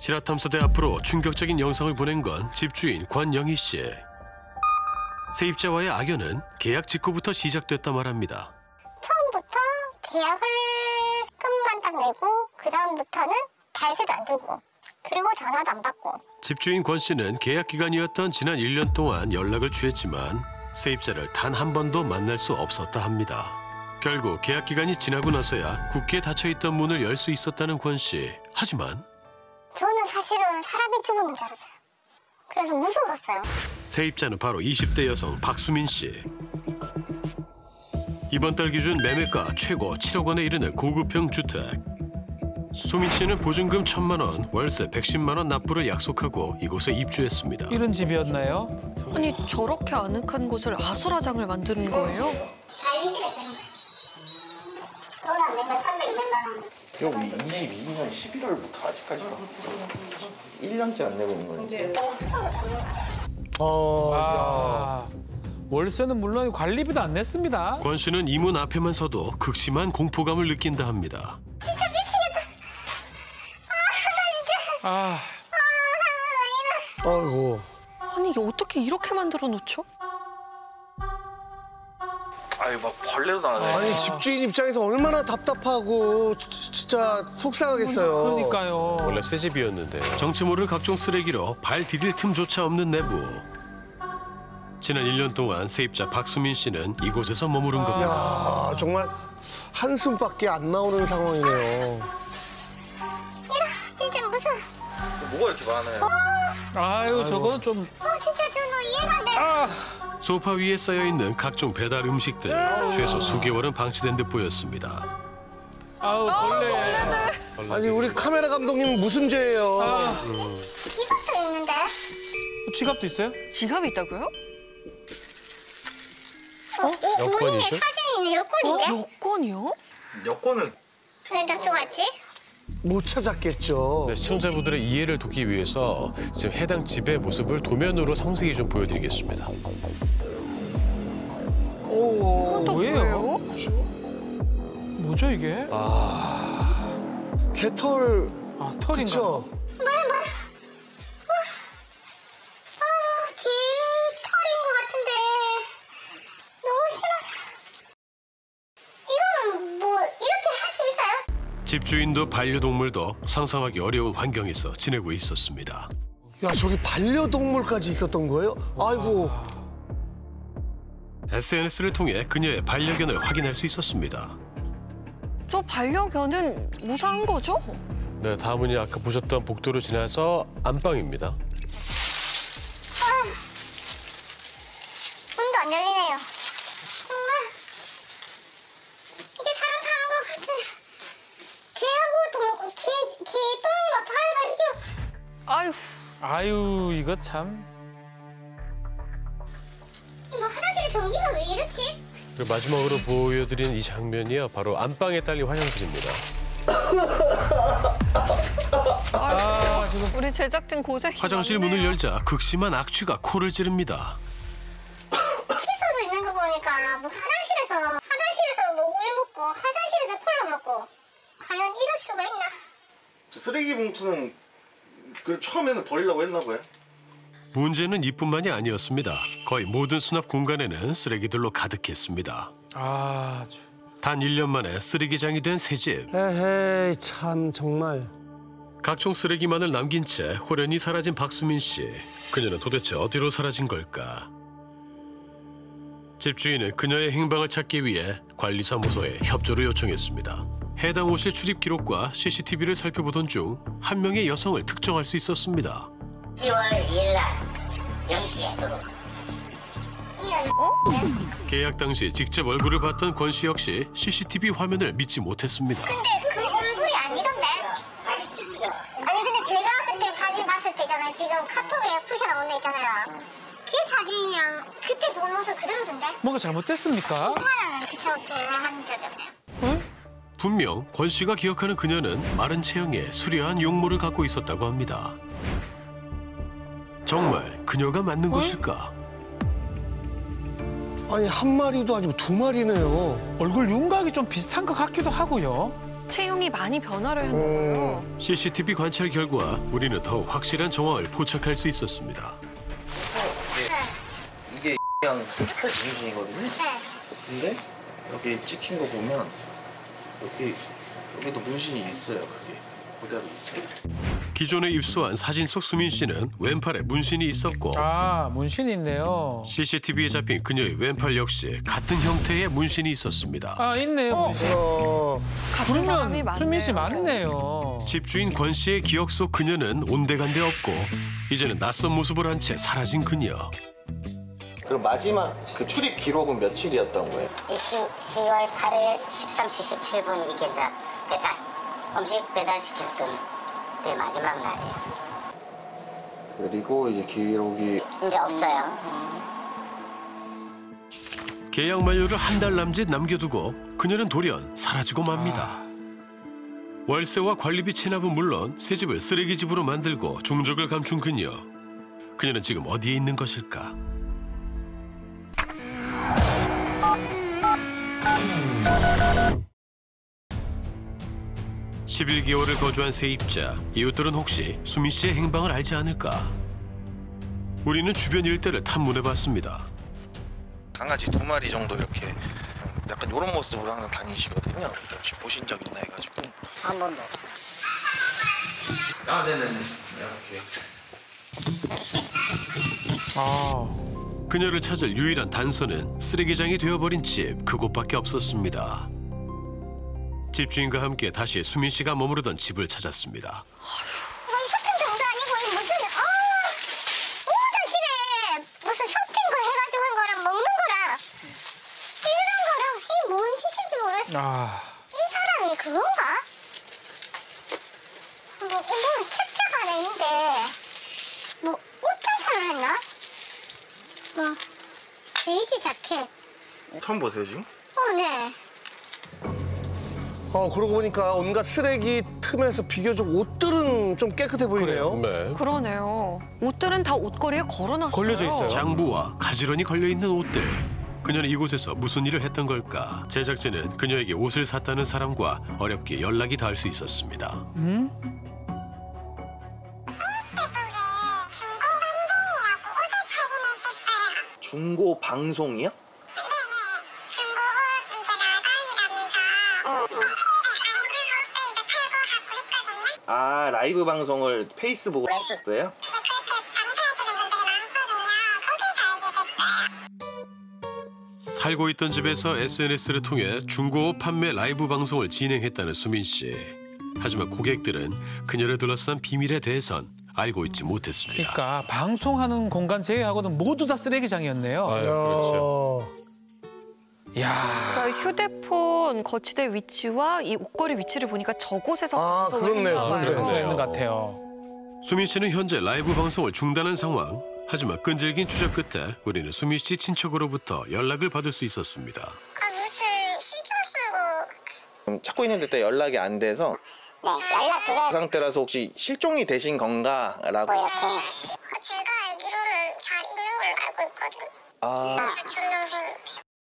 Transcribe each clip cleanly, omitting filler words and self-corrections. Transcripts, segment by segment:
실화탐사대 앞으로 충격적인 영상을 보낸 건 집주인 권영희 씨. 세입자와의 악연은 계약 직후부터 시작됐다 말합니다. 처음부터 계약을 끝만 딱 내고 그 다음부터는 달새도 안 두고 그리고 전화도 안 받고. 집주인 권 씨는 계약 기간이었던 지난 1년 동안 연락을 취했지만 세입자를 단 한 번도 만날 수 없었다 합니다. 결국 계약 기간이 지나고 나서야 굳게 닫혀있던 문을 열 수 있었다는 권 씨. 하지만 저는 사실은 사람이 죽은 줄 알았어요. 그래서 무서웠어요. 세입자는 바로 20대 여성 박수민 씨. 이번 달 기준 매매가 최고 7억 원에 이르는 고급형 주택. 수민 씨는 보증금 1,000만 원, 월세 110만 원 납부를 약속하고 이곳에 입주했습니다. 이런 집이었나요? 아니 저렇게 아늑한 곳을 아수라장을 만드는 거예요? 돈 안 내면 300만 원. 여기 22년 11월부터 아직까지 1년째 안 내고 있는 거예요. 월세는 물론 관리비도 안 냈습니다. 권 씨는 이 문 앞에만 서도 극심한 공포감을 느낀다 합니다. 진짜 미치겠다. 나 이제. 아이고. 아니 이게 어떻게 이렇게 만들어 놓죠? 아유 막 벌레도 나네. 아니 집주인 입장에서 얼마나 답답하고 진짜 속상하겠어요. 그러니까요. 원래 새 집이었는데 정체 모를 각종 쓰레기로 발 디딜 틈조차 없는 내부. 지난 1년 동안 세입자 박수민 씨는 이곳에서 머무른 겁니다. 야 정말 한숨밖에 안 나오는 상황이네요. 진짜 무서워. 뭐가 이렇게 많아요? 아유 저건 좀. 진짜 저는 이해가 안 돼. 소파 위에 쌓여있는 각종 배달 음식들. 최소 수개월은 방치된 듯 보였습니다. 아우 벌레. 아니 우리 카메라 감독님은 무슨 죄예요? 지갑도 있는데. 지갑도 있어요? 지갑이 있다고요? 여권이죠? 사진이 있네. 여권인데? 여권이요? 여권을 왜 놔둬갔지? 못 찾았겠죠. 네, 시청자분들의 이해를 돕기 위해서 지금 해당 집의 모습을 도면으로 상세히 좀 보여드리겠습니다. 오. 또 뭐예요? 뭐예요? 뭐죠 이게? 개털. 아 털인가? 그쵸? 개 털인 것 같은데 너무 심하다. 이거는 뭐 이렇게 할 수 있어요? 집주인도 반려동물도 상상하기 어려운 환경에서 지내고 있었습니다. 야 저기 반려동물까지 있었던 거예요? 아이고. SNS를 통해 그녀의 반려견을 확인할 수 있었습니다. 저 반려견은 무사한 거죠? 네, 다음은 아까 보셨던 복도로 지나서 안방입니다. 문도 안 열리네요. 정말 이게 사람 사는 것 같은데 개하고 개 똥이 막 발발이요. 아유 아유 이거 참. 뭐 화장실 변기가 왜 이렇지? 그리고 마지막으로 보여드린 이 장면이요, 바로 안방에 딸린 화장실입니다. 우리 제작진 고생. 화장실 문을 열자 극심한 악취가 코를 찌릅니다. 칫솔도 있는 거 보니까 뭐 화장실에서 뭐 우유 먹고 화장실에서 콜라 먹고 과연 이럴 수가 있나? 쓰레기 봉투는 그 처음에는 버리려고 했나 봐요. 문제는 이뿐만이 아니었습니다. 거의 모든 수납 공간에는 쓰레기들로 가득했습니다. 단 1년 만에 쓰레기장이 된 새 집. 에헤이 참 정말. 각종 쓰레기만을 남긴 채 호련히 사라진 박수민 씨. 그녀는 도대체 어디로 사라진 걸까? 집주인은 그녀의 행방을 찾기 위해 관리사무소에 협조를 요청했습니다. 해당 옷실 출입 기록과 CCTV를 살펴보던 중 한 명의 여성을 특정할 수 있었습니다. 10월 2일 날 0시에 들어와. 계약 당시 직접 얼굴을 봤던 권 씨 역시 CCTV 화면을 믿지 못했습니다. 근데 그 얼굴이 아니던데? 아니 근데 제가 그때 사진 봤을 때잖아요. 지금 카톡에 푸셔 나온 애 있잖아요. 그 사진이랑 그때 본 옷은 그대로던데? 뭔가 잘못됐습니까? 하나는 그렇게 한 적이 없네요. 분명 권 씨가 기억하는 그녀는 마른 체형에 수려한 용모를 갖고 있었다고 합니다. 정말 그녀가 맞는 것일까? 아니 한 마리도 아니고 두 마리네요. 얼굴 윤곽이 좀 비슷한 것 같기도 하고요. 채용이 많이 변화를 했나봐요. CCTV 관찰 결과 우리는 더욱 확실한 정황을 포착할 수 있었습니다. 이게 그냥 팔 문신이거든요. 네. 근데 여기 찍힌 거 보면 여기도 문신이 있어요. 그게 그대로 있어요. 기존에 입수한 사진 속 수민 씨는 왼팔에 문신이 있었고 아, 문신이 있네요. CCTV에 잡힌 그녀의 왼팔 역시 같은 형태의 문신이 있었습니다. 아, 있네요, 문신. 같은 사람이 그러면 많네요. 수민 씨 맞네요. 집주인 권 씨의 기억 속 그녀는 온데간데 없고 이제는 낯선 모습을 한 채 사라진 그녀. 그럼 마지막 그 출입 기록은 며칠이었던 거예요? 10월 8일 13시 17분 이게 이제 배달 음식 배달시켰던 그 마지막 날이에요. 그리고 이제 기록이 이제 없어요. 계약 만료를 한 달 남짓 남겨두고 그녀는 돌연 사라지고 맙니다. 월세와 관리비 체납은 물론 새 집을 쓰레기집으로 만들고 종적을 감춘 그녀. 그녀는 지금 어디에 있는 것일까? (11개월을) 거주한 세입자. 이웃들은 혹시 수민 씨의 행방을 알지 않을까? 우리는 주변 일대를 탐문해봤습니다. 강아지 2마리 정도 이렇게 약간 이런 모습으로 항상 다니시거든요. 혹시 보신 적 있나 해가지고. 한 번도 없어. 아, 네네네. 이렇게. 아, 그녀를 찾을 유일한 단서는 쓰레기장이 되어버린 집 그곳밖에 없었습니다. 집주인과 함께 다시 수민 씨가 머무르던 집을 찾았습니다. 이건 쇼핑병도 아니고 이거 무슨 오자시네 무슨 쇼핑을 해가지고 한 거랑 먹는 거랑 이런 거랑 이게 뭔 짓인지 모르겠어. 아, 이 사람이 그건가? 뭐 책자가 하나 있는데 뭐 옷장사를 했나? 뭐 베이지 자켓. 처음 보세요 지금? 네. 그러고 보니까 온갖 쓰레기 틈에서 비교적 옷들은 좀 깨끗해 보이네요. 네. 그러네요. 옷들은 다 옷걸이에 걸어놨어요. 걸려져 있어요. 장부와 가지런히 걸려있는 옷들. 그녀는 이곳에서 무슨 일을 했던 걸까? 제작진은 그녀에게 옷을 샀다는 사람과 어렵게 연락이 닿을 수 있었습니다. 중고 방송이요? 아, 라이브 방송을 페이스북으로 했었어요? 살고 있던 집에서 SNS를 통해 중고옷 판매 라이브 방송을 진행했다는 수민 씨. 하지만 고객들은 그녀를 둘러싼 비밀에 대해선 알고 있지 못했습니다. 그러니까 방송하는 공간 제외하고는 모두 다 쓰레기장이었네요. 그렇죠. 이야, 그러니까 휴대폰 거치대 위치와 이 옷걸이 위치를 보니까 저곳에서 방송을 그렇네요. 했나 봐요. 그래서 있는 것 같아요. 수민 씨는 현재 라이브 방송을 중단한 상황. 하지만 끈질긴 추적 끝에 우리는 수민 씨 친척으로부터 연락을 받을 수 있었습니다. 무슨 시중 쓰고. 찾고 있는데 연락이 안 돼서 네, 연락 드려요. 그 상태라서 혹시 실종이 되신 건가? 라고. 이렇게. 제가 알기로는 잘 있는 걸로 알고 있거든요. 아, 사촌 동생인데.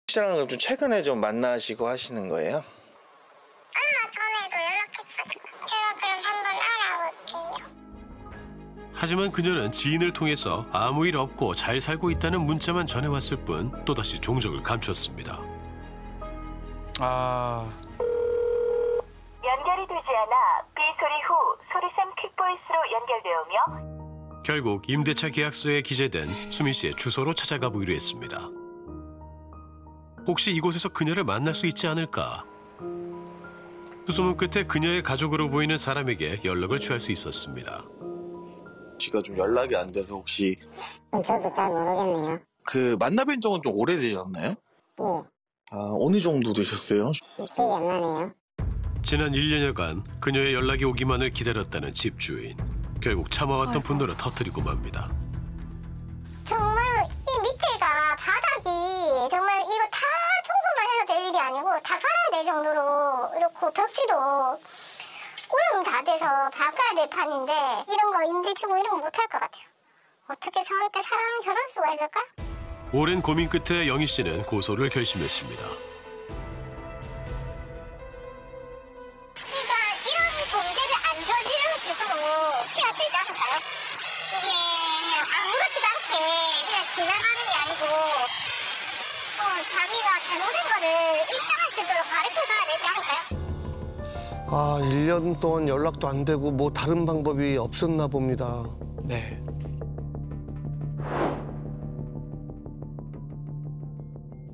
혹시랑 그럼 좀 최근에 좀 만나시고 하시는 거예요? 얼마 전에도 연락했어요. 제가 그럼 한번 알아볼게요. 하지만 그녀는 지인을 통해서 아무 일 없고 잘 살고 있다는 문자만 전해왔을 뿐 또다시 종적을 감췄습니다. 아, 연결이 되지 않아 삐 소리 후 소리샘 퀵보이스로 연결되오며 결국 임대차 계약서에 기재된 수민 씨의 주소로 찾아가 보기로 했습니다. 혹시 이곳에서 그녀를 만날 수 있지 않을까? 수소문 끝에 그녀의 가족으로 보이는 사람에게 연락을 취할 수 있었습니다. 씨가 좀 연락이 안 돼서 혹시 저도 잘 모르겠네요. 그 만나뵌 적은 좀 오래되셨나요? 예, 아, 어느 정도 되셨어요? 기억이 안 나네요. 지난 1년여간 그녀의 연락이 오기만을 기다렸다는 집주인. 결국 참아왔던 분노를 터뜨리고 맙니다. 정말 이 밑에가 바닥이 정말 이거 다 청소만 해서 될 일이 아니고 다 갈아야 될 정도로 이렇고 벽지도 오염 다 돼서 바꿔야 될 판인데 이런 거 임대 주고 이런 거 못할 것 같아요. 어떻게 저렇게 사람이 저럴 수가 있을까? 오랜 고민 끝에 영희 씨는 고소를 결심했습니다. 자기가 잘못한 거를 인정할 수 있도록 가르쳐줘야 되지 않을까요? 아, 1년 동안 연락도 안 되고 뭐 다른 방법이 없었나 봅니다. 네.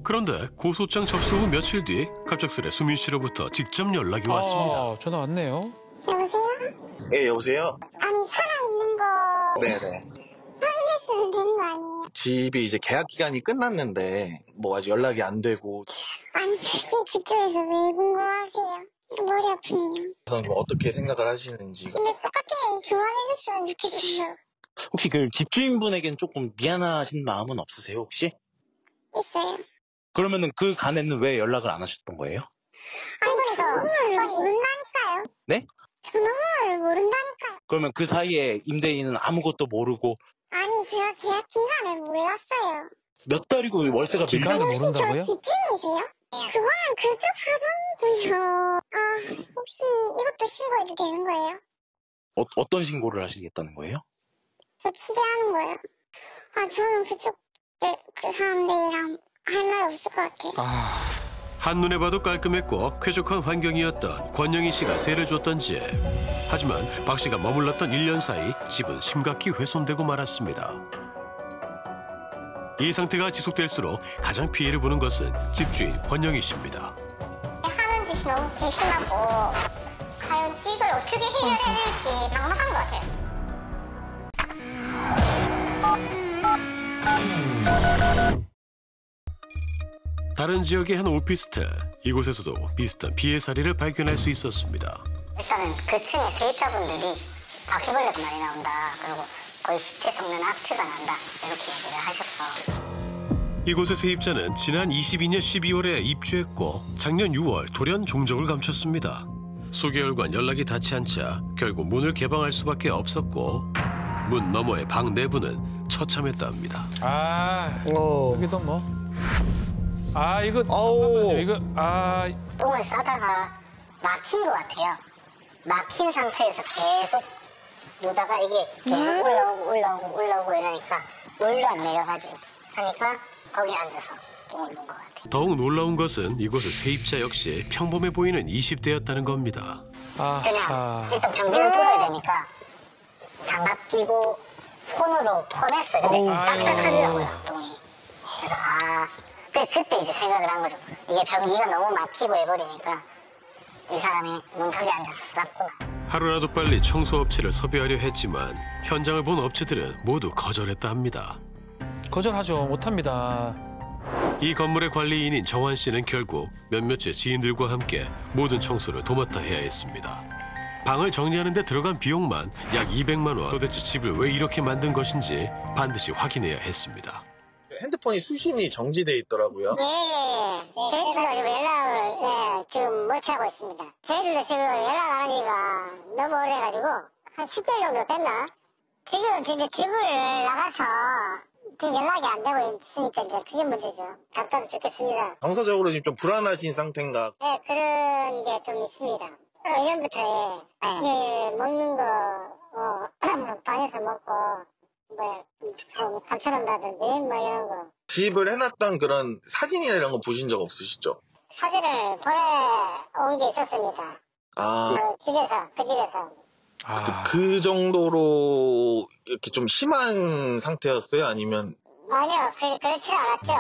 그런데 고소장 접수 후 며칠 뒤 갑작스레 수민 씨로부터 직접 연락이 왔습니다. 전화 왔네요. 여보세요? 예, 여보세요? 아니 살아있는 거 네네. 확인했으면 되는 거 아니에요? 집이 이제 계약 기간이 끝났는데 뭐 아직 연락이 안 되고 아니 그게 그쪽에서 왜 궁금하세요? 머리 아프네요. 그래서 좀 어떻게 생각을 하시는지가. 근데 똑같은 일 그만해줬으면 좋겠어요. 혹시 그 집주인분에겐 조금 미안하신 마음은 없으세요, 혹시? 있어요. 그러면은 그 간에는 왜 연락을 안 하셨던 거예요? 아니 저 너무를 모른다니까요. 네? 저 너무를 모른다니까요. 그러면 그 사이에 임대인은 아무것도 모르고 아니 제가 계약 기간을 몰랐어요. 몇 달이고 월세가 기간을 밀려? 모른다고요? 집주인이세요? 그거는 그쪽 사정이고요. 아 혹시 이것도 신고해도 되는 거예요? 어떤 신고를 하시겠다는 거예요? 저 취재하는 거예요. 아 저는 그쪽 그 사람들이랑 할 말 없을 것 같아요. 한눈에 봐도 깔끔했고 쾌적한 환경이었던 권영희 씨가 세를 줬던지 하지만 박 씨가 머물렀던 1년 사이 집은 심각히 훼손되고 말았습니다. 이 상태가 지속될수록 가장 피해를 보는 것은 집주인 권영희 씨입니다. 하는 짓이 너무 괘씸하고 과연 이걸 어떻게 해결해야 될지 막막한 것 같아요. 다른 지역의 한 오피스텔, 이곳에서도 비슷한 피해 사례를 발견할 수 있었습니다. 일단은 그 층에 세입자분들이 바퀴벌레가 많이 나온다. 그리고 거의 시체 썩는 악취가 난다. 이렇게 얘기를 하셔서 이곳의 세입자는 지난 22년 12월에 입주했고 작년 6월 돌연 종적을 감췄습니다. 수개월간 연락이 닿지 않자 결국 문을 개방할 수밖에 없었고 문 너머의 방 내부는 처참했다 합니다. 여기도 뭐. 이거 아우. 잠깐만요. 똥을 싸다가 막힌 것 같아요. 막힌 상태에서 계속 누다가 이게 계속 올라오고 이러니까 물도 안 내려가지 하니까 거기 앉아서 똥을 놓은 것 같아요. 더욱 놀라운 것은 이곳의 세입자 역시 평범해 보이는 20대였다는 겁니다. 그냥 일단 변기는 뚫어야 되니까 장갑 끼고 손으로 퍼냈어요. 근데 딱딱하더라고요, 똥이. 그래서 그때 이제 생각을 한 거죠. 이게 변기가 너무 막히고 해버리니까 이 사람이 문턱에 앉아서 쌌구나. 하루라도 빨리 청소업체를 섭외하려 했지만 현장을 본 업체들은 모두 거절했다 합니다. 거절하죠. 못합니다. 이 건물의 관리인인 정환 씨는 결국 몇몇의 지인들과 함께 모든 청소를 도맡아 해야 했습니다. 방을 정리하는 데 들어간 비용만 약 200만 원. 도대체 집을 왜 이렇게 만든 것인지 반드시 확인해야 했습니다. 핸드폰이 수신이 정지돼 있더라고요. 저희들도 지금 연락을 지금 못 하고 있습니다. 저희들도 지금 연락 안 하기가 너무 오래가지고 한 10개월 정도 됐나? 지금 진짜 집을 나가서 지금 연락이 안 되고 있으니까 이제 그게 문제죠. 답답해 죽겠습니다. 정서적으로 지금 좀 불안하신 상태인가? 네, 그런 게 좀 있습니다. 예전부터 먹는 거 방에서 먹고 좀 감춰놓는다든지 뭐 이런 거. 집을 해놨던 그런 사진이나 이런 거 보신 적 없으시죠? 사진을 보내온 게 있었습니다. 집에서. 그 정도로 이렇게 좀 심한 상태였어요? 아니면? 아니요, 그렇지 않았죠.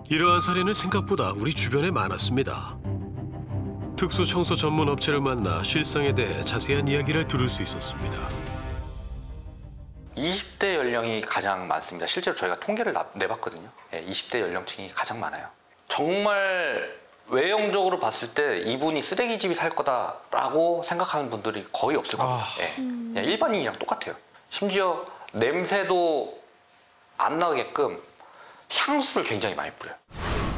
이러한 사례는 생각보다 우리 주변에 많았습니다. 특수 청소 전문 업체를 만나 실상에 대해 자세한 이야기를 들을 수 있었습니다. 20대 연령이 가장 많습니다. 실제로 저희가 통계를 내봤거든요. 20대 연령층이 가장 많아요. 정말 외형적으로 봤을 때 이분이 쓰레기집이 살 거다라고 생각하는 분들이 거의 없을 겁니다. 그냥 일반인이랑 똑같아요. 심지어 냄새도 안 나게끔 향수를 굉장히 많이 뿌려요.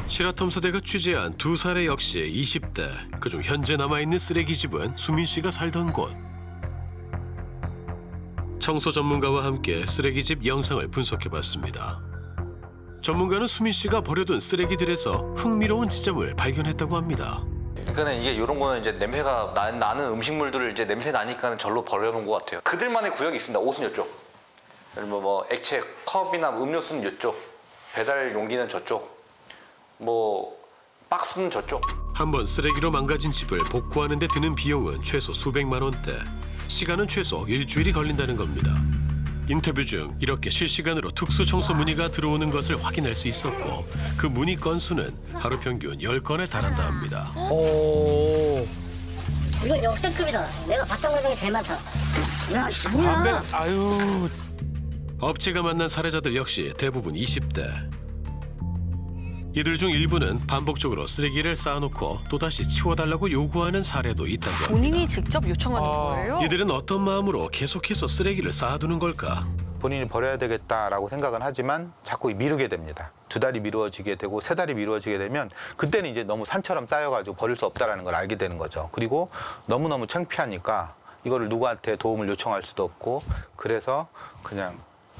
실화탐사대가 취재한 두 사례 역시 20대, 그중 현재 남아있는 쓰레기집은 수민 씨가 살던 곳. 청소 전문가와 함께 쓰레기집 영상을 분석해봤습니다. 전문가는 수민 씨가 버려둔 쓰레기들에서 흥미로운 지점을 발견했다고 합니다. 그러니까 이게 이런 거는 이제 냄새가 나는 음식물들을 이제 냄새 나니까 절로 버려놓은 것 같아요. 그들만의 구역이 있습니다. 옷은 이쪽, 뭐 액체 컵이나 음료수는 이쪽, 배달 용기는 저쪽, 뭐 박스는 저쪽. 한번 쓰레기로 망가진 집을 복구하는 데 드는 비용은 최소 수백만 원대, 시간은 최소 일주일이 걸린다는 겁니다. 인터뷰 중 이렇게 실시간으로 특수 청소 문의가 들어오는 것을 확인할 수 있었고 그 문의 건수는 하루 평균 10건에 달한다 합니다. 이건 역대급이다. 내가 봤던 것 중에 제일 많다. 야, 담배, 아유. 업체가 만난 사례자들 역시 대부분 20대. 이들 중 일부는 반복적으로 쓰레기를 쌓아놓고 또다시 치워달라고 요구하는 사례도 있다고 합니다. 본인이 직접 요청하는 거예요? 이들은 어떤 마음으로 계속해서 쓰레기를 쌓아두는 걸까? 본인이 버려야 되겠다라고 생각은 하지만 자꾸 미루게 됩니다. 2달이 미루어지게 되고 3달이 미루어지게 되면 그때는 이제 너무 산처럼 쌓여가지고 버릴 수 없다는 걸 알게 되는 거죠. 그리고 너무너무 창피하니까 이거를 누구한테 도움을 요청할 수도 없고 그래서 그냥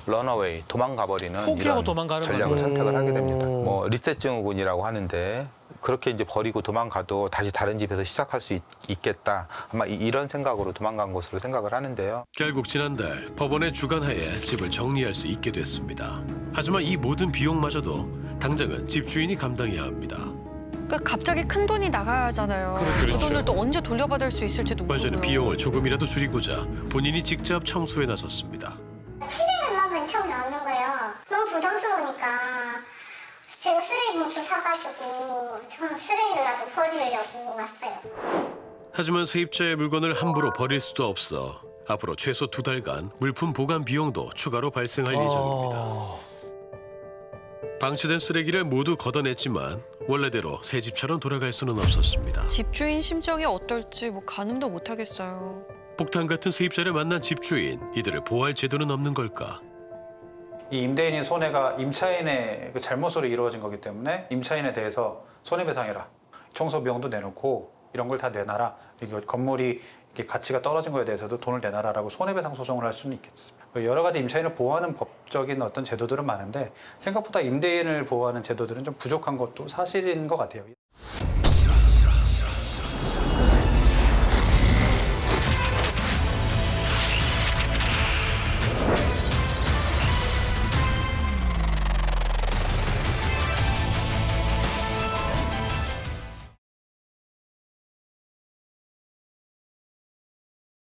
런어웨이, 도망가버리는 포기하고 이런 도망가는 전략을 거네요. 선택을 하게 됩니다. 뭐 리셋 증후군이라고 하는데 그렇게 이제 버리고 도망가도 다시 다른 집에서 시작할 수 있겠다. 아마 이런 생각으로 도망간 것으로 생각을 하는데요. 결국 지난달 법원의 주관하에 집을 정리할 수 있게 됐습니다. 하지만 이 모든 비용마저도 당장은 집주인이 감당해야 합니다. 그러니까 갑자기 큰 돈이 나가야 하잖아요. 그렇죠. 그 돈을 또 언제 돌려받을 수 있을지도 모르고요. 관련은 비용을 조금이라도 줄이고자 본인이 직접 청소에 나섰습니다. 700만 원 처음 나오는 거예요. 너무 부담스러우니까 제가 쓰레기 봉투 사가지고 저는 쓰레기라도 버리려고 왔어요. 하지만 세입자의 물건을 함부로 버릴 수도 없어 앞으로 최소 2달간 물품 보관 비용도 추가로 발생할 예정입니다. 방치된 쓰레기를 모두 걷어냈지만 원래대로 새 집처럼 돌아갈 수는 없었습니다. 집주인 심정이 어떨지 뭐 가늠도 못 하겠어요. 폭탄 같은 세입자를 만난 집주인, 이들을 보호할 제도는 없는 걸까? 이 임대인의 손해가 임차인의 그 잘못으로 이루어진 거기 때문에 임차인에 대해서 손해배상해라. 청소 비용도 내놓고 이런 걸 다 내놔라. 이거 건물이 이렇게 가치가 떨어진 거에 대해서도 돈을 내놔라라고 손해배상 소송을 할 수는 있겠습니다. 여러 가지 임차인을 보호하는 법적인 어떤 제도들은 많은데 생각보다 임대인을 보호하는 제도들은 좀 부족한 것도 사실인 것 같아요.